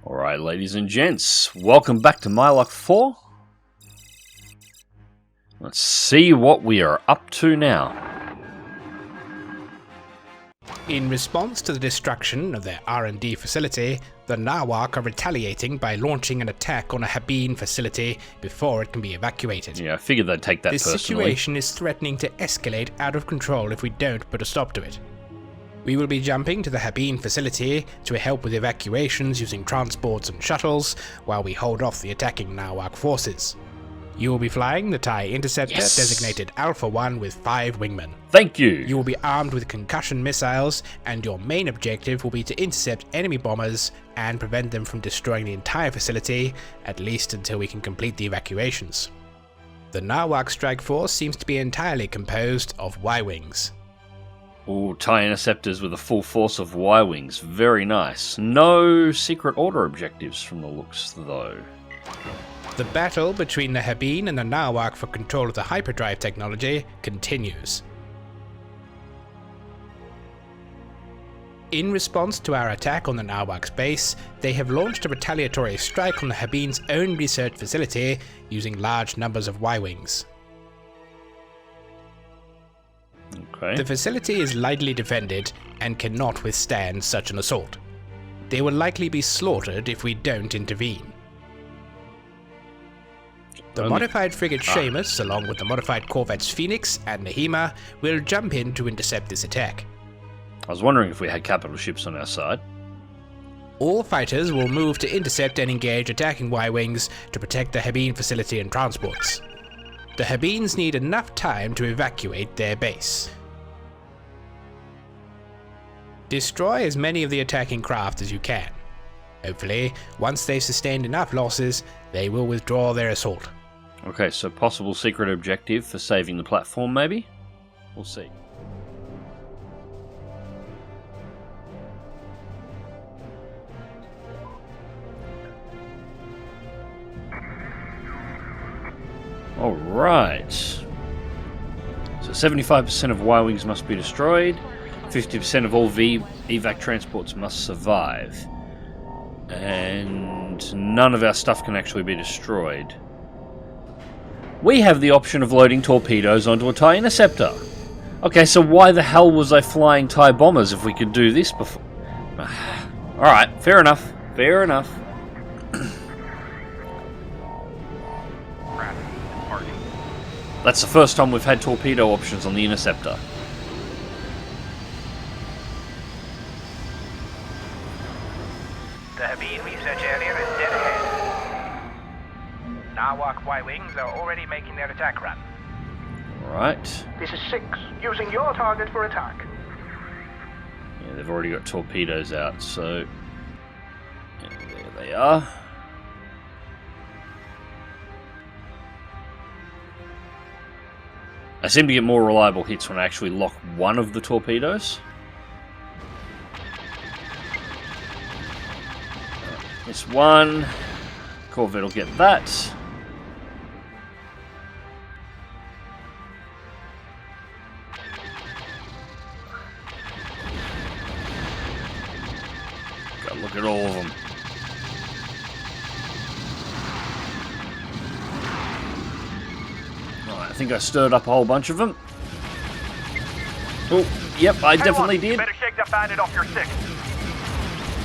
Alright, ladies and gents, welcome back to MyLuck 4. Let's see what we are up to now. In response to the destruction of their R&D facility, the TOMAHAWK are retaliating by launching an attack on a Habeen facility before it can be evacuated. Yeah, I figured they'd take that personally. This situation is threatening to escalate out of control if we don't put a stop to it. We will be jumping to the Habeen facility to help with evacuations using transports and shuttles, while we hold off the attacking TOMAHAWK forces. You will be flying the TIE Interceptor designated Alpha 1 with 5 wingmen. Thank you! You will be armed with concussion missiles, and your main objective will be to intercept enemy bombers and prevent them from destroying the entire facility, at least until we can complete the evacuations. The TOMAHAWK strike force seems to be entirely composed of Y-wings. Ooh, TIE Interceptors with a full force of Y-wings. Very nice. No secret order objectives from the looks, though. The battle between the Habeen and the TOMAHAWK for control of the hyperdrive technology continues. In response to our attack on the TOMAHAWK's base, they have launched a retaliatory strike on the Habeen's own research facility using large numbers of Y-wings. Okay. The facility is lightly defended and cannot withstand such an assault. They will likely be slaughtered if we don't intervene. The modified frigate Seamus, along with the modified corvettes Phoenix and Nehema, will jump in to intercept this attack. I was wondering if we had capital ships on our side. All fighters will move to intercept and engage attacking Y-wings to protect the Habeen facility and transports. The Habeens need enough time to evacuate their base. Destroy as many of the attacking craft as you can. Hopefully, once they've sustained enough losses, they will withdraw their assault. Okay, so possible secret objective for saving the platform, maybe? We'll see. Alright. So 75% of Y-wings must be destroyed. 50% of all evac transports must survive. And none of our stuff can actually be destroyed. We have the option of loading torpedoes onto a TIE Interceptor. Okay, so why the hell was I flying TIE bombers if we could do this before? Alright, fair enough. Fair enough. That's the first time we've had torpedo options on the Interceptor. The Habeen research area is dead ahead. TOMAHAWK Y-wings are already making their attack run. Alright. This is 6, using your target for attack. Yeah, they've already got torpedoes out, so... yeah, there they are. I seem to get more reliable hits when I actually lock one of the torpedoes. This one. Corvette will get that. Gotta look at all of them. Alright, I think I stirred up a whole bunch of them. Oh, yep, I definitely did. Better shake that bandit off your 6.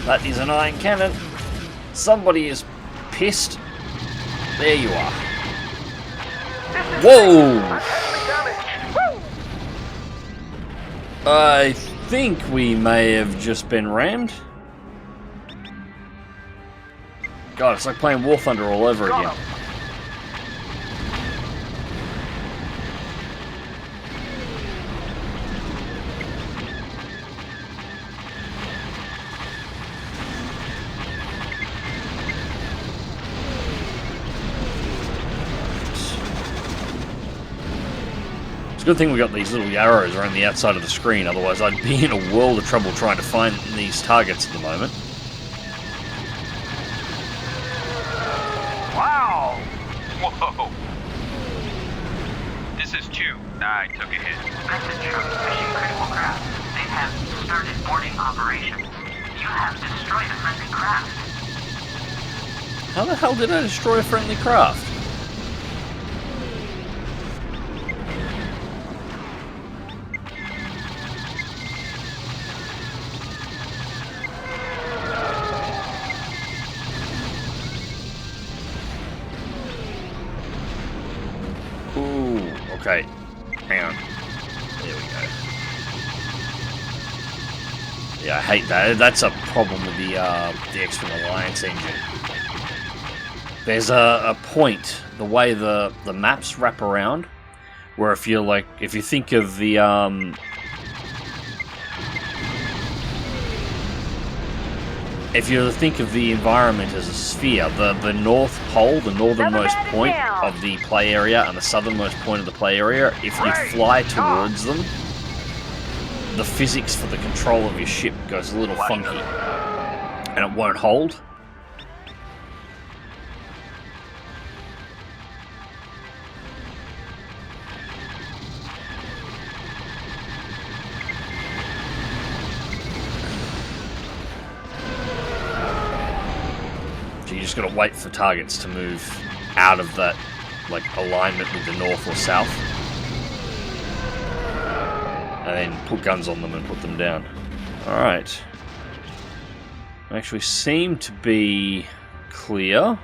That is an iron cannon. Somebody is pissed. There you are. Whoa! I think we may have just been rammed. God, it's like playing War Thunder all over again. It's a good thing we got these little arrows around the outside of the screen, otherwise I'd be in a world of trouble trying to find these targets at the moment. Wow! Whoa! This is Chew. I took a hit. Messenger, mission critical craft. They have started boarding operations. You have destroyed a friendly craft. How the hell did I destroy a friendly craft? Ooh, okay. Hang on. There we go. Yeah, I hate that. That's a problem with the X-Wing Alliance engine. There's a point, the way the maps wrap around, where if you think of the environment as a sphere, the North Pole, the northernmost point of the play area, and the southernmost point of the play area, if you fly towards them, the physics for the control of your ship goes a little funky, and it won't hold. So you just gotta wait for targets to move out of that alignment with the north or south, and then put guns on them and put them down. Alright. Actually seem to be clear.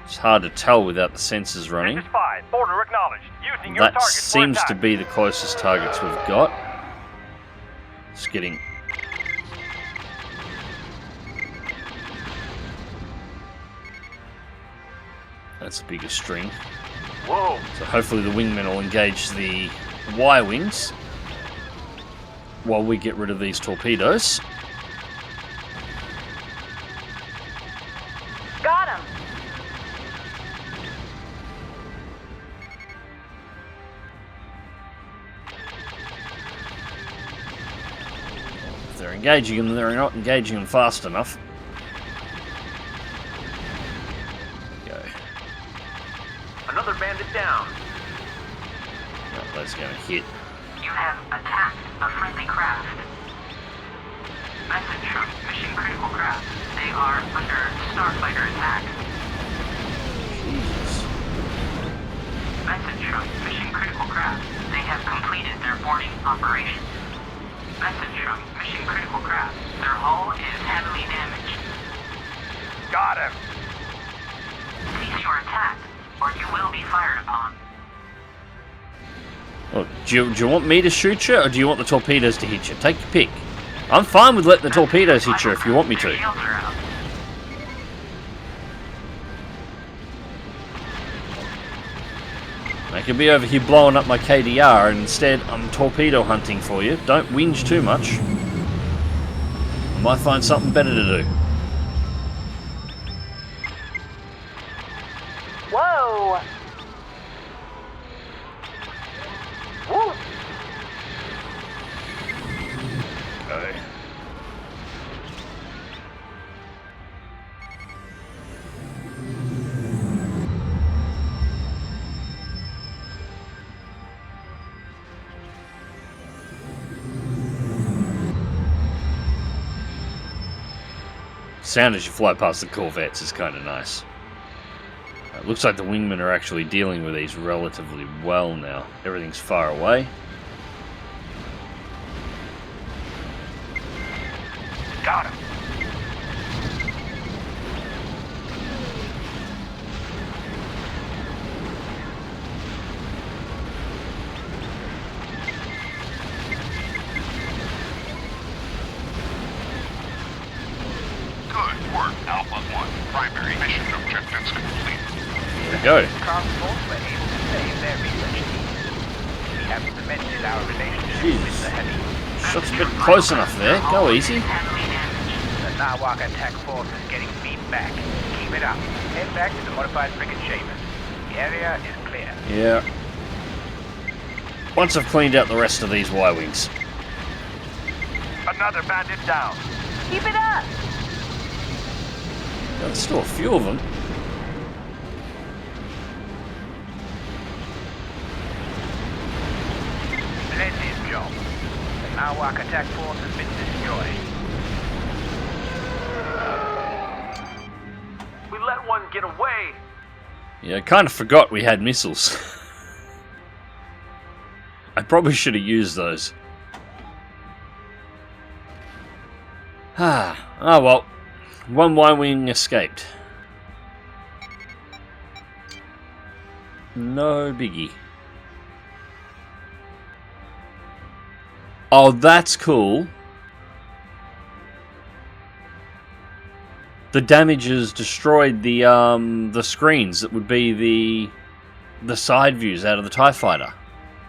It's hard to tell without the sensors running. This is 5. Order acknowledged. Using your That target seems for to attack. be the closest targets we've got. Just getting... That's a bigger string. Whoa. So hopefully the wingmen will engage the Y-wings while we get rid of these torpedoes. Got him. If they're engaging them, they're not engaging them fast enough. Go. Another bandit down. No, that's going to hit. You have attacked a friendly craft. Message from mission critical craft. They are under starfighter attack. Jesus. Message from mission critical craft. They have completed their boarding operation. Message from mission critical craft. Their hull is heavily damaged. Got him. Cease your attack, or you will be fired upon. Oh, do you want me to shoot you, or do you want the torpedoes to hit you? Take your pick. I'm fine with letting the torpedoes hit you if you want me Their to. shields are up. I could be over here blowing up my KDR, and instead I'm torpedo hunting for you. Don't whinge too much. I might find something better to do. Whoa. Woo. Okay. Sound as you fly past the corvettes is kind of nice. It looks like the wingmen are actually dealing with these relatively well now. Everything's far away. Got him. Good work, Alpha 1. Primary mission objectives complete. There we go. Transports were able to save their research teams. We have cemented our relationship Jeez. with the heavy. Shot's a bit close enough there. Go easy. Heavily damaged. The Nawak attack force is getting beat back. Keep it up. Head back to the modified frigate Chambers. The area is clear. Yeah. Once I've cleaned out the rest of these Y-wings. Another bandit down. Keep it up. There's still a few of them. Splendid job. The Nawak attack force has been destroyed. We let one get away. Yeah, I kind of forgot we had missiles. I probably should have used those. Oh well. One Y-wing escaped. No biggie. Oh, that's cool. The damage has destroyed the screens that would be the side views out of the TIE Fighter.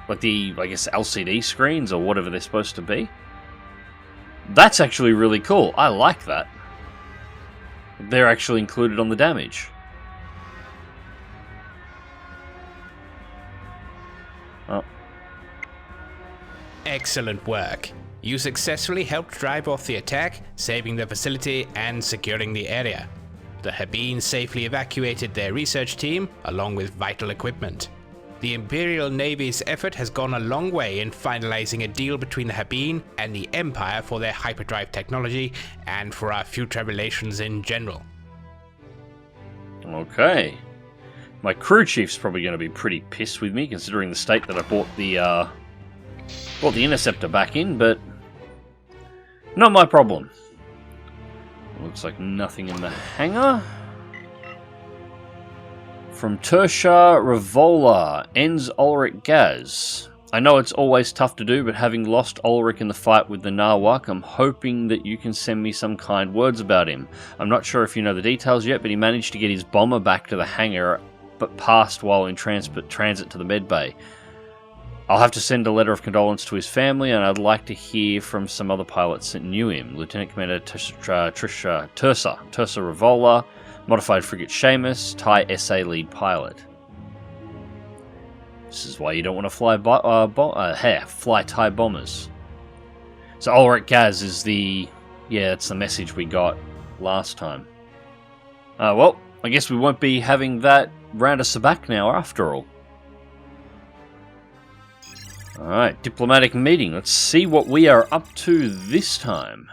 Like the, I guess, LCD screens or whatever they're supposed to be. That's actually really cool. I like that. They're actually included on the damage. Oh. Excellent work. You successfully helped drive off the attack, saving the facility and securing the area. The Habeen safely evacuated their research team, along with vital equipment. The Imperial Navy's effort has gone a long way in finalizing a deal between the Habeen and the Empire for their hyperdrive technology and for our future relations in general. Okay. My crew chief's probably going to be pretty pissed with me, considering the state that I bought the Interceptor back in, but not my problem. Looks like nothing in the hangar. From Tersha Revola, ends Ulrich Gaz. I know it's always tough to do, but having lost Ulrich in the fight with the Nawak, I'm hoping that you can send me some kind words about him. I'm not sure if you know the details yet, but he managed to get his bomber back to the hangar, but passed while in transit to the medbay. I'll have to send a letter of condolence to his family, and I'd like to hear from some other pilots that knew him. Lieutenant Commander Tersa Revola, Modified Frigate Seamus, TIE SA lead pilot. This is why you don't want to fly fly TIE bombers. So Ulrich Gaz is it's the message we got last time. Well, I guess we won't be having that round of sabacc now after all. Alright, diplomatic meeting. Let's see what we are up to this time.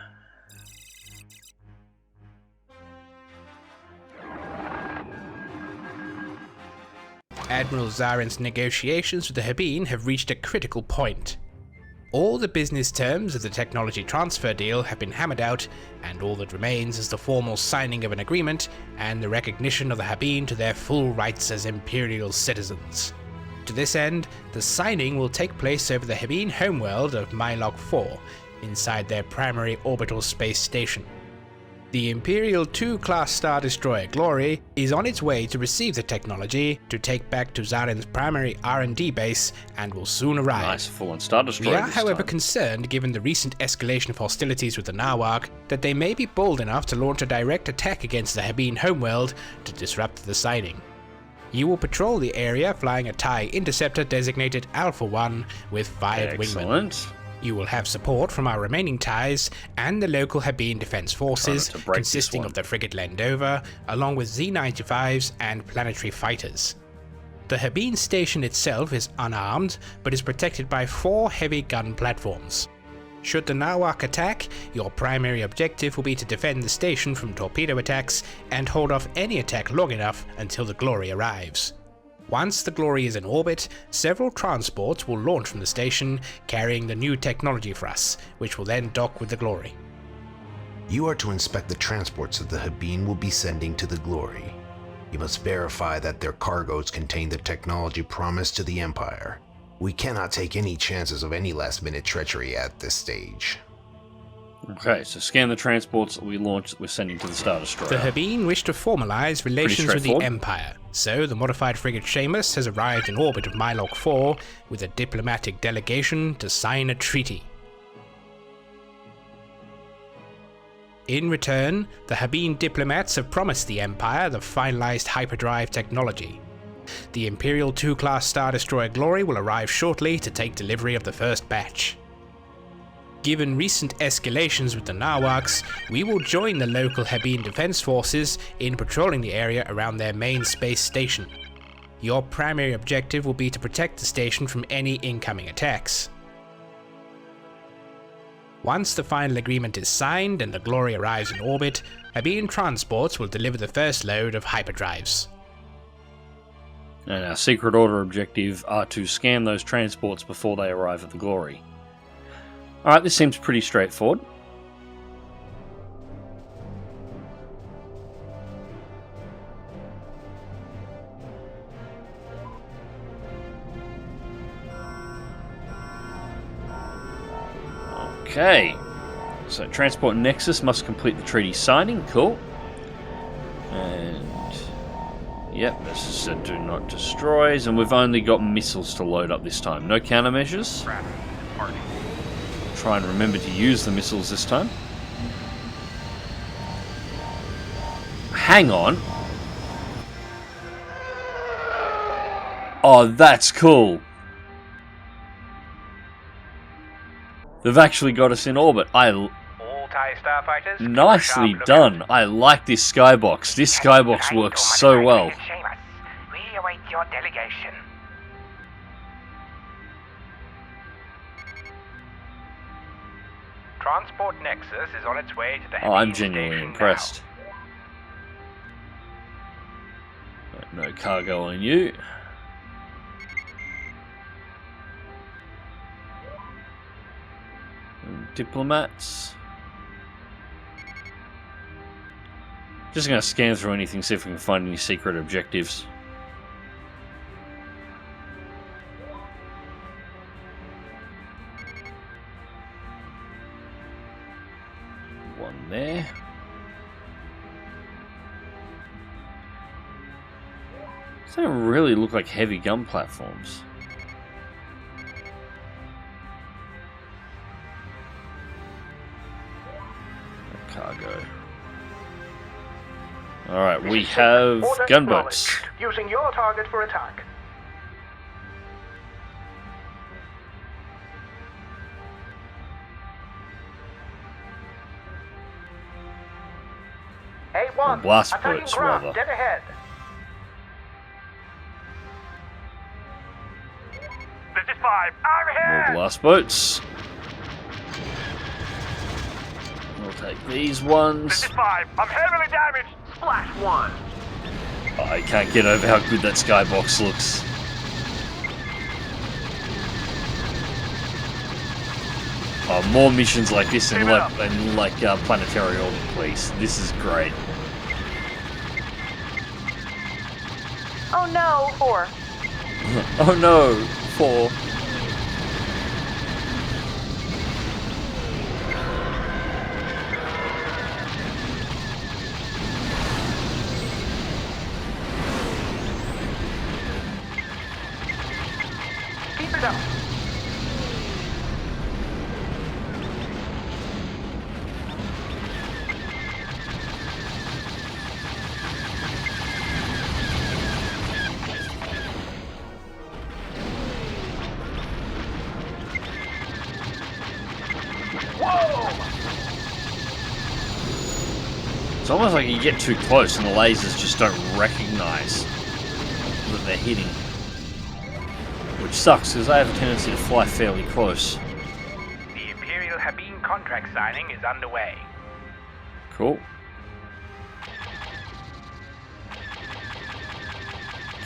Admiral Zarin's negotiations with the Habeen have reached a critical point. All the business terms of the technology transfer deal have been hammered out, and all that remains is the formal signing of an agreement and the recognition of the Habeen to their full rights as Imperial citizens. To this end, the signing will take place over the Habeen homeworld of Mylog 4, inside their primary orbital space station. The Imperial II-class Star Destroyer Glory is on its way to receive the technology to take back to Zarin's primary R&D base and will soon arrive. Nice full-on Star Destroyer. We are, however, concerned, given the recent escalation of hostilities with the Nawak, that they may be bold enough to launch a direct attack against the Habeen homeworld to disrupt the signing. You will patrol the area flying a TIE Interceptor designated Alpha 1 with 5 wingmen. Excellent. You will have support from our remaining TIEs and the local Habeen Defense Forces, consisting of the frigate Landover, along with Z-95s and planetary fighters. The Habeen station itself is unarmed, but is protected by 4 heavy gun platforms. Should the Nawak attack, your primary objective will be to defend the station from torpedo attacks and hold off any attack long enough until the Glory arrives. Once the Glory is in orbit, several transports will launch from the station, carrying the new technology for us, which will then dock with the Glory. You are to inspect the transports that the Habeen will be sending to the Glory. You must verify that their cargoes contain the technology promised to the Empire. We cannot take any chances of any last-minute treachery at this stage. Okay, so scan the transports that we're sending to the Star Destroyer. The Habeen wish to formalize relations with the Empire, so the modified frigate Seamus has arrived in orbit of Mylog 4 with a diplomatic delegation to sign a treaty. In return, the Habeen diplomats have promised the Empire the finalized hyperdrive technology. The Imperial II-class Star Destroyer Glory will arrive shortly to take delivery of the first batch. Given recent escalations with the Nawaks, we will join the local Habeen Defense Forces in patrolling the area around their main space station. Your primary objective will be to protect the station from any incoming attacks. Once the final agreement is signed and the Glory arrives in orbit, Habeen Transports will deliver the first load of hyperdrives. And our secret order objective are to scan those transports before they arrive at the Glory. Alright, this seems pretty straightforward. Okay, so Transport Nexus must complete the treaty signing, cool. And, yep, this is said do not destroys, and we've only got missiles to load up this time. No countermeasures. Try and remember to use the missiles this time. Hang on. Oh, that's cool. They've actually got us in orbit. All TIE starfighters. Nicely done. I like this skybox. This skybox works so well. We await your delegation. Transport Nexus is on its way to the Oh, I'm Habeen genuinely station impressed. No cargo on you. And diplomats. Just going to scan through anything, see if we can find any secret objectives. One there. They don't really look like heavy gun platforms. No cargo. Alright, we have Order gunboats. acknowledged. Using your target for attack. A1, blast attacking boats, ground, rather. dead ahead. This is 5. I'm More here! blast boats. We'll take these ones. This is 5. I'm heavily damaged. Splash 1. I can't get over how good that skybox looks. Oh, more missions like this and like Planetary Orbit, please. This is great. Oh no, 4. Oh no, 4. Keep it up. It's almost like you get too close and the lasers just don't recognize that they're hitting. Which sucks, because I have a tendency to fly fairly close. The Imperial Habeen contract signing is underway. Cool.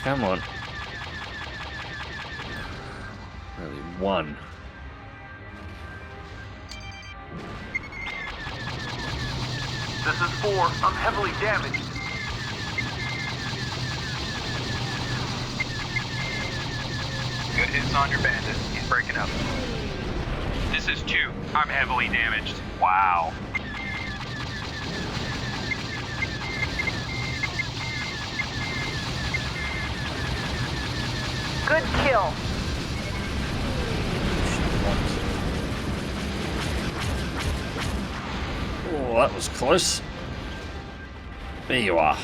Come on. Really, 1. This is 4. I'm heavily damaged. Good hits on your bandit. He's breaking up. This is 2. I'm heavily damaged. Wow. Good kill. Oh, that was close. There you are.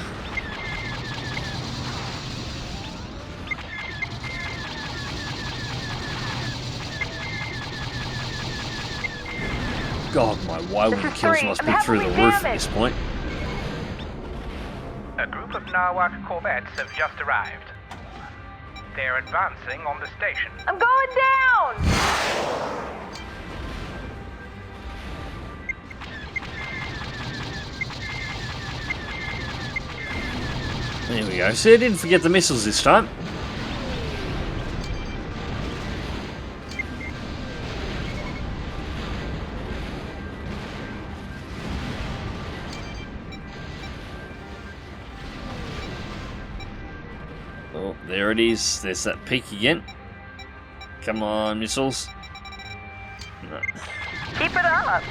God, my Y-wing This is kills 3. must I'm be through the heavily roof at damaged. this point. A group of Nawak corvettes have just arrived. They're advancing on the station. I'm going down! There we go. See, I didn't forget the missiles this time. Oh, there it is. There's that peak again. Come on, missiles. No. Keep it up.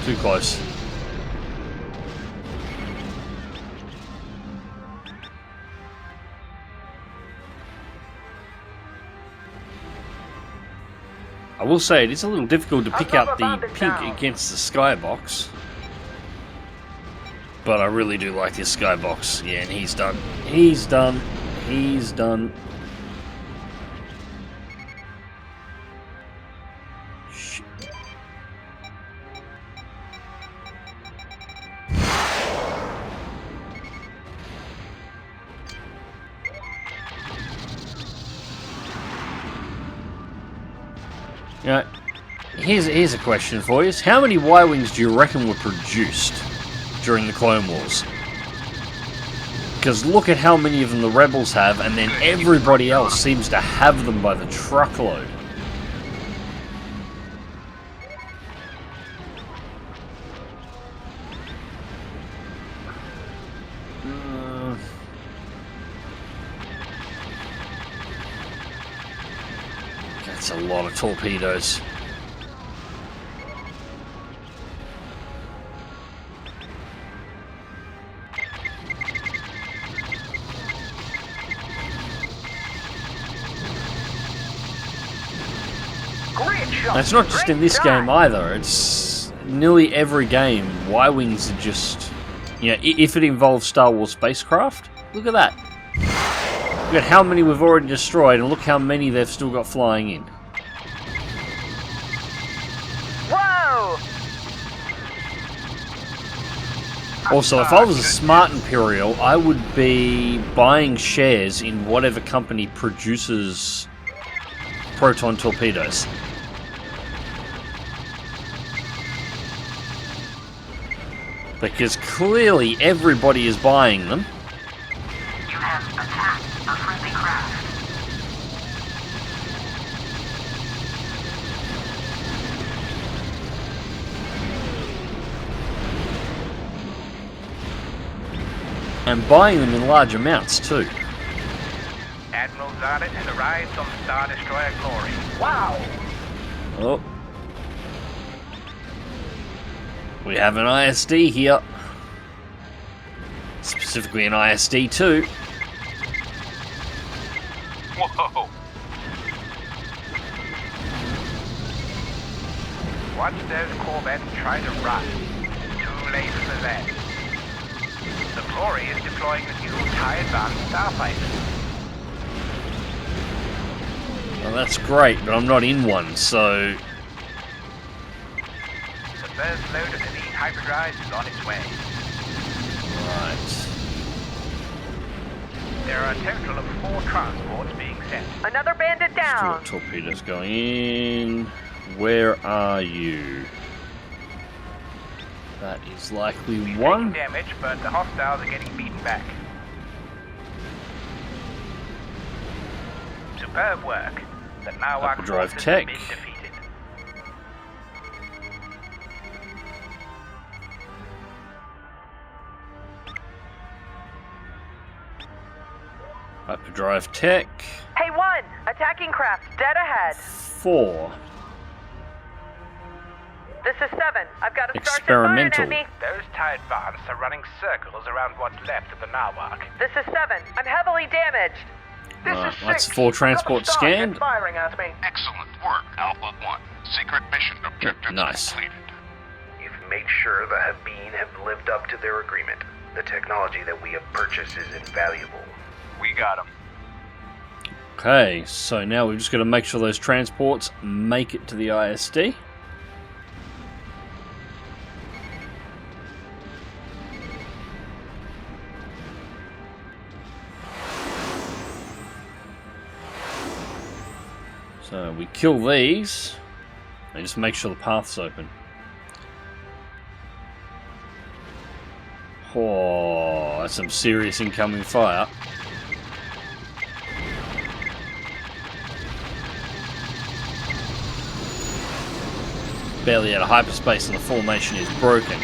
Too close. I will say it is a little difficult to pick out the pink against the skybox. But I really do like this skybox. Yeah, and he's done. He's done. He's done. Shit. You know, here's a question for you. How many Y-Wings do you reckon were produced during the Clone Wars? Because look at how many of them the Rebels have, and then everybody else seems to have them by the truckload. That's a lot of torpedoes. It's not just in this game either, it's nearly every game. Y-Wings are just, you know, if it involves Star Wars spacecraft, look at that. Look at how many we've already destroyed, and look how many they've still got flying in. Whoa! Also, if I was a smart Imperial, I would be buying shares in whatever company produces proton torpedoes. Because clearly everybody is buying them. You have attacked a friendly craft. And buying them in large amounts too. Admiral Zardet has arrived on the Star Destroyer Glory. Wow. Oh. We have an ISD here. Specifically an ISD too. Whoa! Watch those Corvettes try to run. Too late for that. The Glory is deploying the new TIE Advanced Starfighter. Well, that's great, but I'm not in one, so... The first load of elite hyperdrives is on its way. Right. There are a total of 4 transports being sent. Another bandit down. Still torpedoes going in. Where are you? That is likely We've one. taken damage, but the hostiles are getting beaten back. Superb work. The Nawak Hyperdrive forces tech. have been defeated. Hyperdrive tech. Hey, 1! Attacking craft, dead ahead. 4. This is 7. I've got a starship Experimental. firing at me. Those TIE Advanced are running circles around what's left of the Nawak. This is 7. I'm heavily damaged. This Right, is that's 6. 4 Another transports Starship scanned. firing at me. Excellent work, Alpha 1. Secret mission objectives Nice. completed. You've made sure the Habeen have lived up to their agreement. The technology that we have purchased is invaluable. We got him. Okay, so now we've just got to make sure those transports make it to the ISD. So we kill these and just make sure the path's open. Oh, That's some serious incoming fire. Barely out of hyperspace and the formation is broken.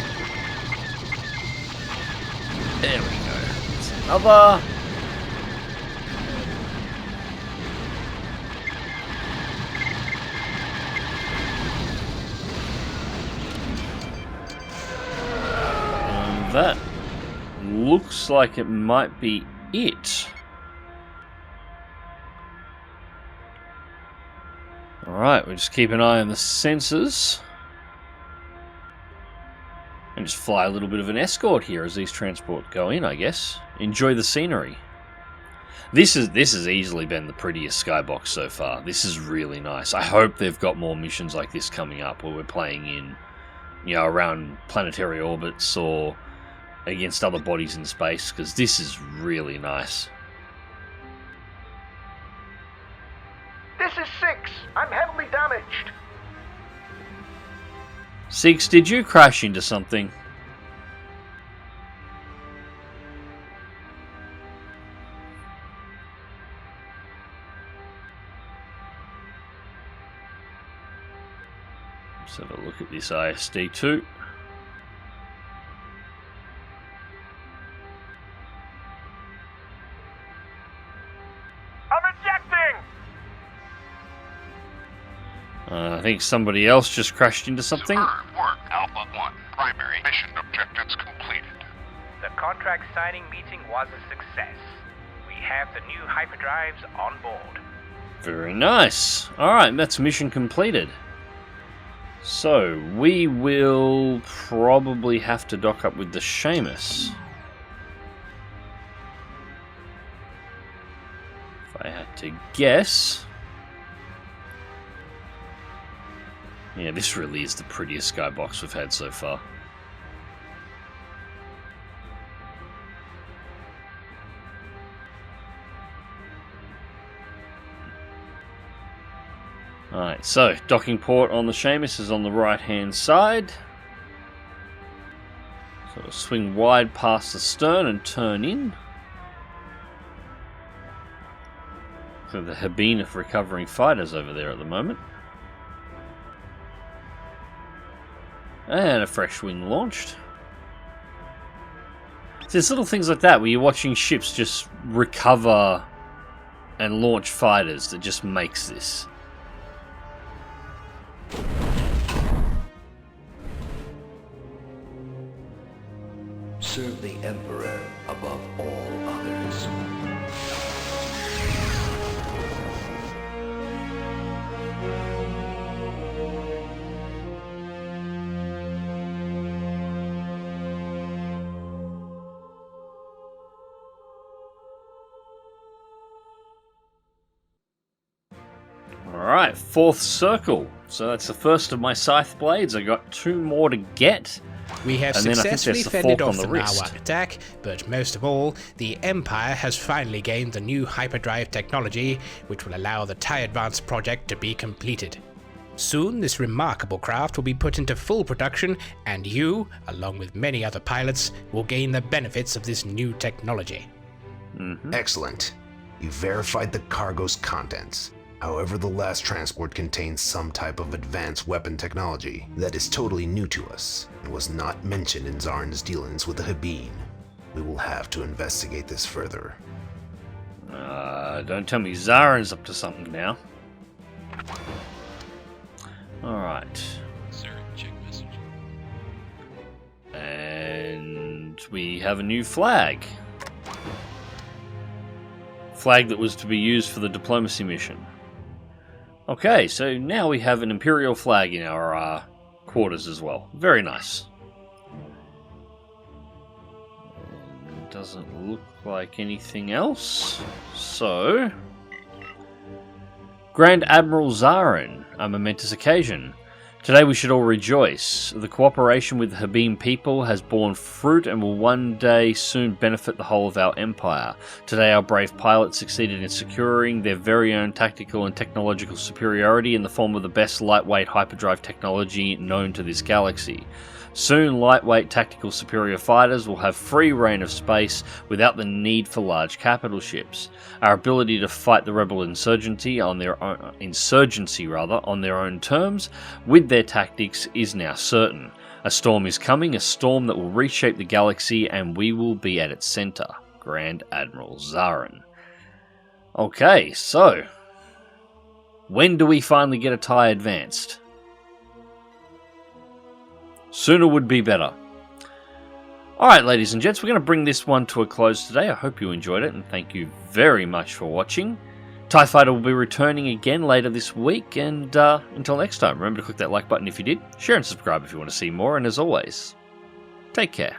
There we go. There's another. That looks like it might be it. Alright, we'll just keep an eye on the sensors. And just fly a little bit of an escort here as these transports go in, I guess. Enjoy the scenery. This has easily been the prettiest skybox so far. This is really nice. I hope they've got more missions like this coming up where we're playing in, you know, around planetary orbits or against other bodies in space, because this is really nice. This is 6. I'm heavily damaged. 6, did you crash into something? Let's have a look at this ISD2. I think somebody else just crashed into something. Superb work, Alpha 1. Primary mission objectives completed. The contract signing meeting was a success. We have the new hyperdrives on board. Very nice. Alright, that's mission completed. So, we will probably have to dock up with the Seamus. If I had to guess. Yeah, this really is the prettiest skybox we've had so far. Alright, so docking port on the Seamus is on the right hand side. So we'll swing wide past the stern and turn in. So the Habeen of recovering fighters over there at the moment. And a fresh wing launched. There's little things like that where you're watching ships just recover and launch fighters that just makes this. Serve the Emperor above all others. Alright, 4th circle. So that's the first of my scythe blades. I got 2 more to get. We have And then I think successfully there's the fended fork off on the the wrist. Nawak attack, but most of all, the Empire has finally gained the new hyperdrive technology, which will allow the TIE Advance project to be completed. Soon, this remarkable craft will be put into full production, and you, along with many other pilots, will gain the benefits of this new technology. Excellent. You verified the cargo's contents. However, the last transport contains some type of advanced weapon technology that is totally new to us and was not mentioned in Zarin's dealings with the Habeen. We will have to investigate this further. Don't tell me Zarin's up to something now. Alright. Check message. And we have a new flag. Flag that was to be used for the diplomacy mission. Okay, so now we have an Imperial flag in our quarters as well. Very nice. And it doesn't look like anything else. So, Grand Admiral Zarin, a momentous occasion. Today we should all rejoice. The cooperation with the Habeen people has borne fruit and will one day soon benefit the whole of our empire. Today our brave pilots succeeded in securing their very own tactical and technological superiority in the form of the best lightweight hyperdrive technology known to this galaxy. Soon, lightweight tactical superior fighters will have free reign of space without the need for large capital ships. Our ability to fight the rebel insurgency on their own terms with their tactics is now certain. A storm is coming, a storm that will reshape the galaxy, and we will be at its center. Grand Admiral Zarin. Okay, so when do we finally get a TIE Advanced? Sooner would be better. Alright, ladies and gents, we're going to bring this one to a close today. I hope you enjoyed it, and thank you very much for watching. TIE Fighter will be returning again later this week, and until next time, remember to click that like button if you did, share and subscribe if you want to see more, and as always, take care.